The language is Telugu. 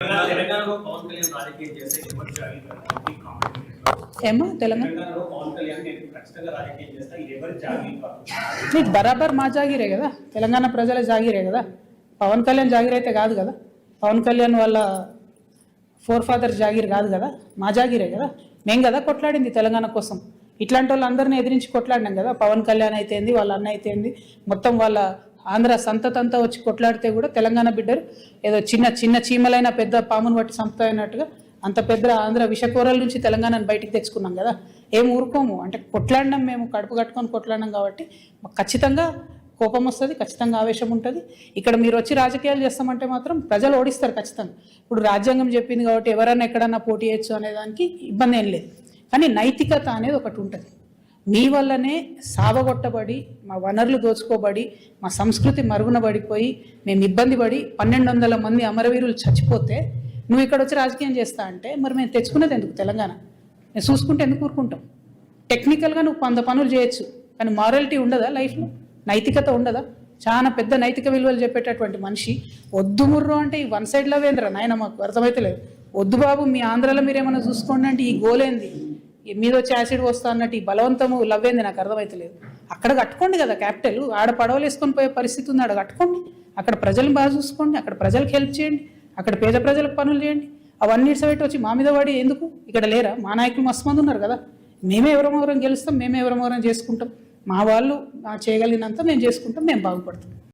తెలంగాణలో పవన్ కళ్యాణ్ రాజకీయం చేస్తే ఎవరు జాగి ఏమో తెలంగాణ తెలంగాణలో పవన్ కళ్యాణ్ ఖచ్చితంగా రాజకీయం చేస్తా ఇది ఎవరు జాగి నీకు బరాబర్ మా జాగిరే కదా, తెలంగాణ ప్రజల జాగిరే కదా. పవన్ కళ్యాణ్ జాగిర్ అయితే కాదు కదా, పవన్ కళ్యాణ్ వాళ్ళ ఫోర్ ఫాదర్ జాగిర్ కాదు కదా, మా జాగిరే కదా. మేం కదా కొట్లాడింది తెలంగాణ కోసం. ఇట్లాంటి వాళ్ళందరినీ ఎదిరించి కొట్లాడినాం కదా. పవన్ కళ్యాణ్ అయితేంది, వాళ్ళ అన్న అయితేంది, మొత్తం వాళ్ళ ఆంధ్ర సంతతంతా వచ్చి కొట్లాడితే కూడా తెలంగాణ బిడ్డరు ఏదో చిన్న చిన్న చీమలైన పెద్ద పామును బట్టి సంపుతాయినట్టుగా అంత పెద్ద ఆంధ్ర విషకూరల నుంచి తెలంగాణను బయటికి తెచ్చుకున్నాం కదా. ఏం ఊరుకోము అంటే కొట్లాడినాం, మేము కడుపు కట్టుకొని కొట్లాడినాం కాబట్టి ఖచ్చితంగా కోపం వస్తుంది, ఖచ్చితంగా ఆవేశం ఉంటుంది. ఇక్కడ మీరు వచ్చి రాజకీయాలు చేస్తామంటే మాత్రం ప్రజలు ఓడిస్తారు ఖచ్చితంగా. ఇప్పుడు రాజ్యాంగం చెప్పింది కాబట్టి ఎవరైనా ఎక్కడన్నా పోటీ చేయొచ్చు అనేదానికి ఇబ్బంది ఏం లేదు. కానీ నైతికత అనేది ఒకటి ఉంటుంది. మీ వల్లనే సావగొట్టబడి, మా వనరులు దోచుకోబడి, మా సంస్కృతి మరుగున పడిపోయి, మేము ఇబ్బంది పడి 1200 మంది అమరవీరులు చచ్చిపోతే నువ్వు ఇక్కడ వచ్చి రాజకీయం చేస్తా అంటే మరి మేము తెచ్చుకునేది ఎందుకు తెలంగాణ? మేము చూసుకుంటే ఎందుకు ఊరుకుంటాం? టెక్నికల్గా నువ్వు 100 పనులు చేయొచ్చు, కానీ మారాలిటీ ఉండదా లైఫ్లో? నైతికత ఉండదా? చాలా పెద్ద నైతిక విలువలు చెప్పేటటువంటి మనిషి వద్దు ముర్రు అంటే ఈ వన్ సైడ్ లవేంద్ర నాయన మాకు అర్థమైతే లేదు. వద్దు బాబు మీ ఆంధ్రాలో మీరేమైనా చూసుకోండి అంటే ఈ గోలేంది, మీద వచ్చి యాసిడ్ వస్తా అన్నట్టు ఈ బలవంతము లవ్వేంది నాకు అర్థమైతలేదు. అక్కడ కట్టుకోండి కదా క్యాపిటల్, ఆడ పడవలు వేసుకొని పోయే పరిస్థితి ఉంది, ఆడ కట్టుకోండి. అక్కడ ప్రజలను బాగా చూసుకోండి, అక్కడ ప్రజలకు హెల్ప్ చేయండి, అక్కడ పేద ప్రజలకు పనులు చేయండి. అవన్నీ ఇట్సబెట్టి వచ్చి మా మీద వాడి ఎందుకు? ఇక్కడ లేరా మా నాయకులు? మస్తు మంది ఉన్నారు కదా. మేమే ఎవరమోరం గెలుస్తాం, మేమే ఎవరమోరం చేసుకుంటాం. మా వాళ్ళు చేయగలిగినంత మేము చేసుకుంటాం, మేము బాగుపడతాం.